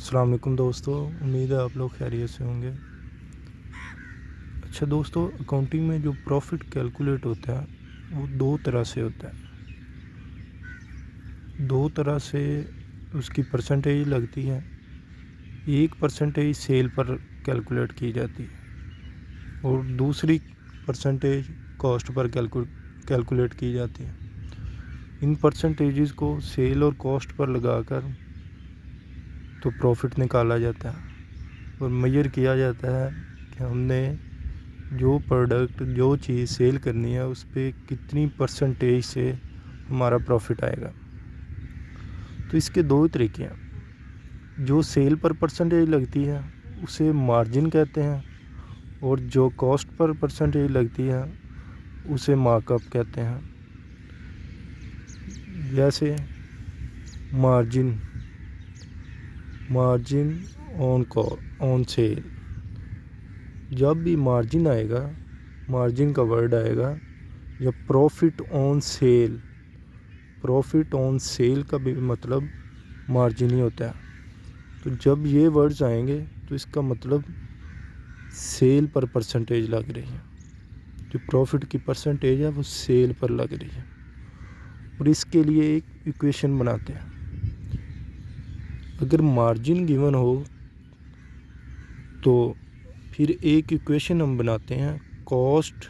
अस्सलाम वालेकुम दोस्तों, उम्मीद है आप लोग खैरियत से होंगे। अच्छा दोस्तों, अकाउंटिंग में जो प्रॉफिट कैलकुलेट होता है वो दो तरह से होता है। दो तरह से उसकी परसेंटेज लगती है। एक परसेंटेज सेल पर कैलकुलेट की जाती है और दूसरी परसेंटेज कॉस्ट पर कैलकुलेट की जाती है। इन परसेंटेजेस को सेल और कॉस्ट पर लगाकर तो प्रॉफिट निकाला जाता है और मेजर किया जाता है कि हमने जो प्रोडक्ट जो चीज़ सेल करनी है उस पर कितनी परसेंटेज से हमारा प्रॉफिट आएगा। तो इसके दो ही तरीके हैं। जो सेल पर परसेंटेज लगती है उसे मार्जिन कहते हैं और जो कॉस्ट पर परसेंटेज लगती है उसे मार्कअप कहते हैं। जैसे मार्जिन मार्जिन ऑन सेल, जब भी मार्जिन आएगा, मार्जिन का वर्ड आएगा या profit on sale, profit on sale का भी मतलब मार्जिन ही होता है। तो जब ये वर्ड्स आएंगे तो इसका मतलब सेल पर परसेंटेज लग रही है, जो प्रॉफिट की परसेंटेज है वो सेल पर लग रही है। और इसके लिए एक इक्वेशन बनाते हैं। अगर मार्जिन गिवन हो तो फिर एक इक्वेशन हम बनाते हैं, cost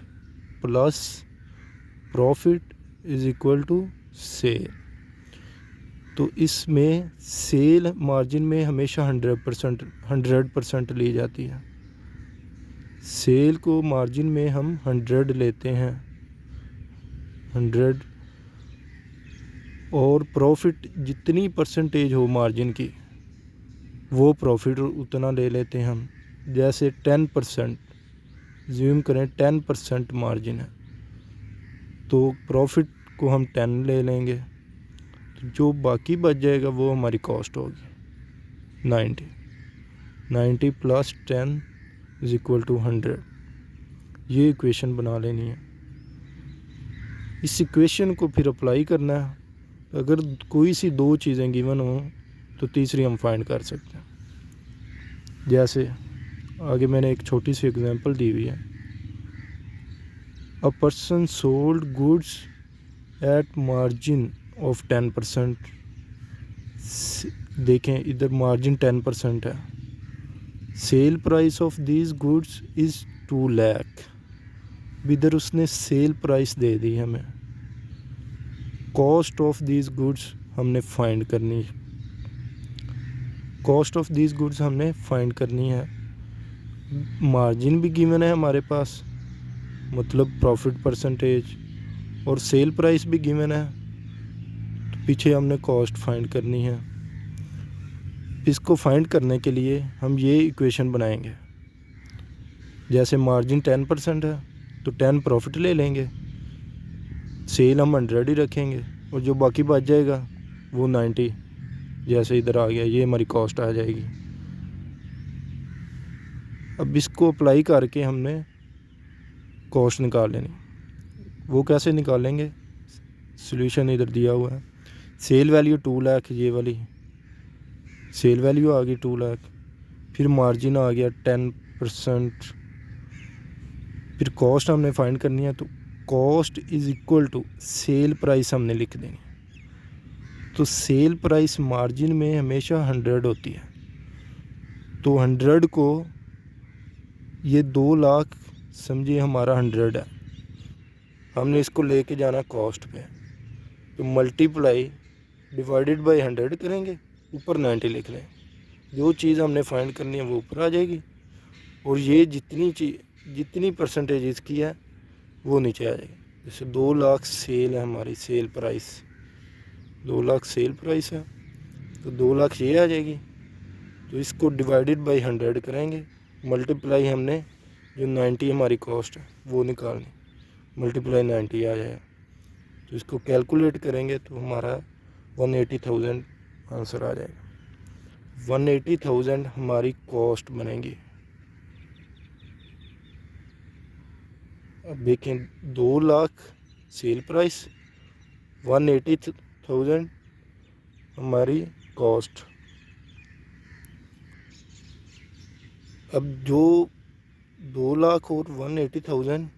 plus profit is equal to sale. तो इसमें सेल मार्जिन में हमेशा 100% ली जाती है। सेल को मार्जिन में हम 100 लेते हैं, 100, और प्रॉफिट जितनी परसेंटेज हो मार्जिन की वो प्रॉफिट उतना ले लेते हैं हम। जैसे 10%, ज्यूम करें 10% मार्जिन है तो प्रॉफिट को हम 10 ले लेंगे, तो जो बाकी बच जाएगा वो हमारी कॉस्ट होगी 90 प्लस 10 इज इक्वल टू 100। ये इक्वेशन बना लेनी है। इस इक्वेशन को फिर अप्लाई करना है। अगर कोई सी दो चीज़ें गिवन हो तो तीसरी हम फाइंड कर सकते हैं। जैसे आगे मैंने एक छोटी सी एग्जांपल दी हुई है। A person sold goods at margin of 10%। देखें इधर मार्जिन 10% है। Sale price of these goods is 2 lakh. इधर उसने सेल प्राइस दे दी हमें। कॉस्ट ऑफ दीज गुड्स हमने फाइंड करनी है। कॉस्ट ऑफ दीज गुड्स हमने फाइंड करनी है। मार्जिन भी गिवन है हमारे पास, मतलब प्रॉफिट परसेंटेज, और सेल प्राइस भी गिवन है, तो पीछे हमने कॉस्ट फाइंड करनी है। इसको फाइंड करने के लिए हम ये इक्वेशन बनाएंगे। जैसे मार्जिन 10% है तो 10 प्रॉफिट ले लेंगे, सेल हम 100 ही रखेंगे और जो बाकी बच जाएगा वो 90, जैसे इधर आ गया, ये हमारी कॉस्ट आ जाएगी। अब इसको अप्लाई करके हमने कॉस्ट निकाल लेनी। वो कैसे निकालेंगे? सॉल्यूशन इधर दिया हुआ है। सेल वैल्यू 2 लाख, ये वाली सेल वैल्यू आ गई 2 लाख, फिर मार्जिन आ गया 10%, फिर कॉस्ट हमने फाइंड करनी है, तो cost is equal to sale price हमने लिख देनी। तो सेल प्राइस मार्जिन में हमेशा 100 होती है, तो 100 को ये 2 लाख समझिए हमारा 100 है, हमने इसको लेके जाना कॉस्ट पे, तो मल्टीप्लाई डिवाइडेड बाय 100 करेंगे, ऊपर 90 लिख लें। जो चीज़ हमने फाइंड करनी है वो ऊपर आ जाएगी और ये जितनी परसेंटेज इसकी है वो नीचे आ जाएगी। जैसे 2 लाख सेल है हमारी, sale price 2 lakh sale price है, तो 2 लाख ये आ जाएगी। तो इसको डिवाइडेड बाय 100 करेंगे, मल्टीप्लाई हमने जो 90 हमारी कॉस्ट है वो निकालनी, मल्टीप्लाई 90 आ जाएगा। तो इसको कैलकुलेट करेंगे तो हमारा 180,000 आंसर आ जाएगा। 180,000 हमारी कॉस्ट बनेगी। अब देखें 2 लाख सेल प्राइस, 180,000 हमारी कॉस्ट। अब जो 2 लाख और 180,000,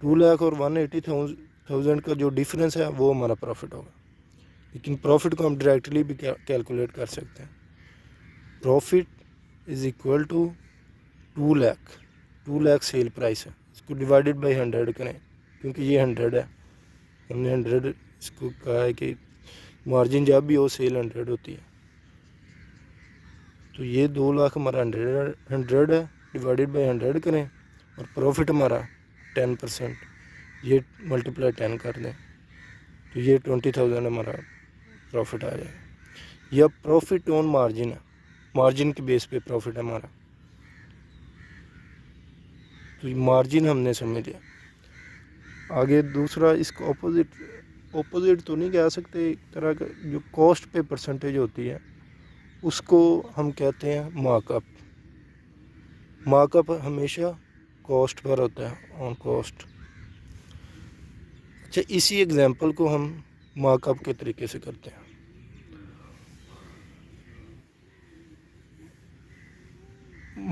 2 लाख और 180,000 का जो डिफरेंस है वो हमारा प्रॉफिट होगा। लेकिन प्रॉफिट को हम डायरेक्टली भी कैलकुलेट कर सकते हैं। Profit is equal to 2 lakh, 2 lakh sale price है, इसको डिवाइडेड बाई 100 करें, क्योंकि ये 100 है, हमने 100 इसको कहा है कि मार्जिन जब भी हो सेल 100 होती है। तो ये 2 लाख हमारा 100 है, डिवाइडेड बाई 100 करें, और प्रॉफिट हमारा 10%, ये मल्टीप्लाई 10 कर दें, तो ये 20,000 हमारा प्रॉफिट आ जाएगा। यह प्रॉफिट ऑन मार्जिन है, मार्जिन के बेस पे प्रॉफिट है हमारा। तो मार्जिन हमने समझ लिया। आगे दूसरा, इसको ऑपोजिट तो नहीं कह सकते, एक तरह का जो कॉस्ट पे परसेंटेज होती है उसको हम कहते हैं मार्कअप। मार्कअप हमेशा कॉस्ट पर होता है, ऑन कॉस्ट। अच्छा, इसी एग्जांपल को हम मार्कअप के तरीके से करते हैं।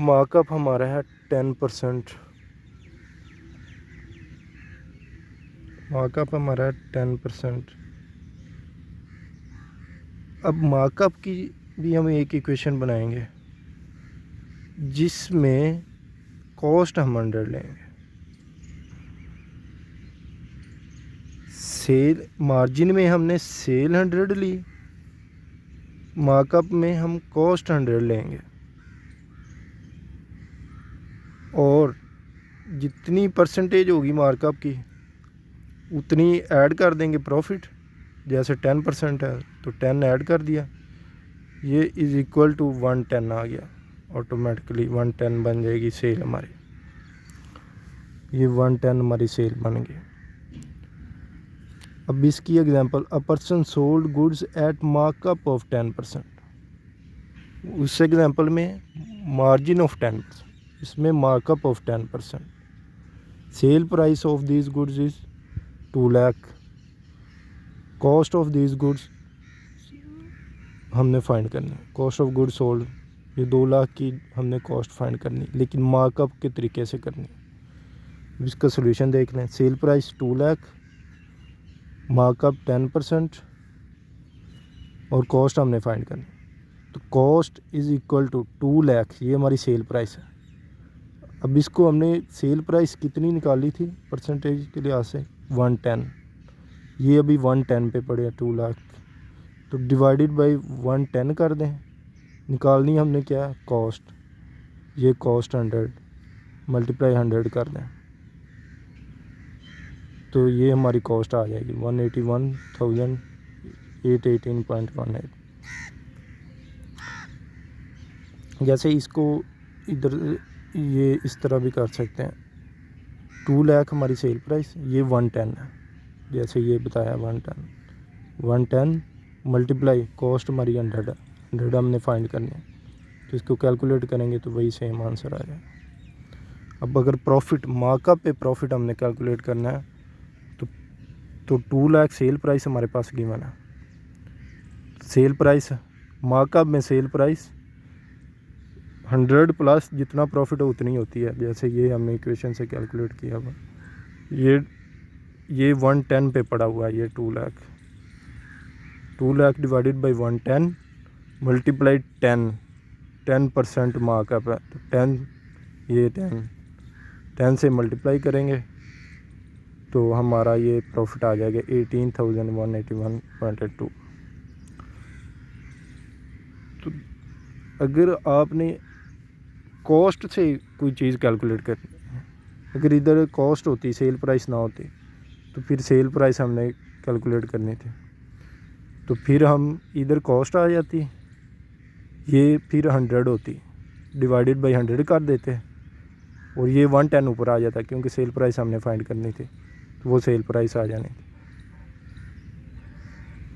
मार्कअप हमारा है 10%, मार्कअप हमारा है 10%। अब मार्कअप की भी हम एक इक्वेशन बनाएंगे जिसमें कॉस्ट हम 100 लेंगे, सेल मार्जिन में हमने सेल 100 ली, मार्कअप में हम कॉस्ट 100 लेंगे, और जितनी परसेंटेज होगी मार्कअप की उतनी ऐड कर देंगे प्रॉफिट। जैसे 10% है तो 10 ऐड कर दिया, ये इज़ इक्वल टू 110 आ गया, ऑटोमेटिकली 110 बन जाएगी सेल हमारी। ये 110 हमारी सेल बन गई। अब इसकी example, a person sold goods at markup of 10%। उस एग्जांपल में मार्जिन ऑफ 10%, इसमें markup of 10%। Sale price of these goods is 2 lakh, cost of these goods हमने फाइंड करनी है, कॉस्ट ऑफ गुड्स सोल्ड, ये 2 लाख की हमने कॉस्ट फाइंड करनी, लेकिन मार्कअप के तरीके से करनी है। इसका सोल्यूशन देख लें। सेल प्राइस 2 लाख, मार्कअप 10% और कॉस्ट हमने फाइंड करनी। तो cost is equal to 2 lakh, ये हमारी सेल प्राइस है। अब इसको हमने सेल प्राइस कितनी निकाली थी परसेंटेज के लिहाज से, 110, ये अभी 110 पे पड़े 2 लाख, तो डिवाइडेड बाई 110 कर दें। निकालनी हमने क्या, कॉस्ट, ये कॉस्ट 100 मल्टीप्लाई 100 कर दें, तो ये हमारी कॉस्ट आ जाएगी 181,818.18। जैसे इसको इधर ये इस तरह भी कर सकते हैं, 2 लाख हमारी सेल प्राइस, ये 110 है, जैसे ये बताया 110 मल्टीप्लाई कॉस्ट हमारी 100 है, 100 हमने फाइंड करनी है, तो इसको कैलकुलेट करेंगे तो वही सेम आंसर आ जाएगा। अब अगर प्रॉफिट, मार्कअप पे प्रॉफिट हमने कैलकुलेट करना है तो 2 लाख सेल प्राइस हमारे पास गिवन है। सेल प्राइस, मार्कअप में सेल प्राइस 100 प्लस जितना प्रॉफिट हो उतनी होती है, जैसे ये हमने इक्वेशन से कैलकुलेट किया हुआ। ये 110 पे पड़ा हुआ है, ये 2 lakh, 2 lakh divided by 110 multiply 10% markup है, तो 10, ये 10 से मल्टीप्लाई करेंगे तो हमारा ये प्रॉफिट आ जाएगा 18,181.82। तो अगर आपने कॉस्ट से कोई चीज़ कैलकुलेट करनी है, अगर इधर कॉस्ट होती, सेल प्राइस ना होती, तो फिर सेल प्राइस हमने कैलकुलेट करनी थी, तो फिर हम इधर कॉस्ट आ जाती, ये फिर 100 होती, डिवाइडेड बाई 100 कर देते, और ये 110 ऊपर आ जाता, क्योंकि सेल प्राइस हमने फाइंड करनी थी, तो वो सेल प्राइस आ जाने थी।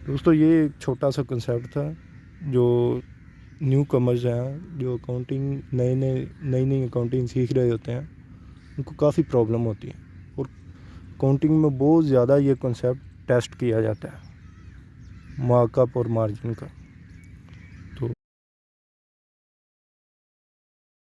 दोस्तों, ये एक छोटा सा कंसेप्ट था, जो न्यू कमर्स हैं, जो अकाउंटिंग नई अकाउंटिंग सीख रहे होते हैं, उनको काफ़ी प्रॉब्लम होती है, और अकाउंटिंग में बहुत ज़्यादा ये कंसेप्ट टेस्ट किया जाता है, मार्कअप और मार्जिन का।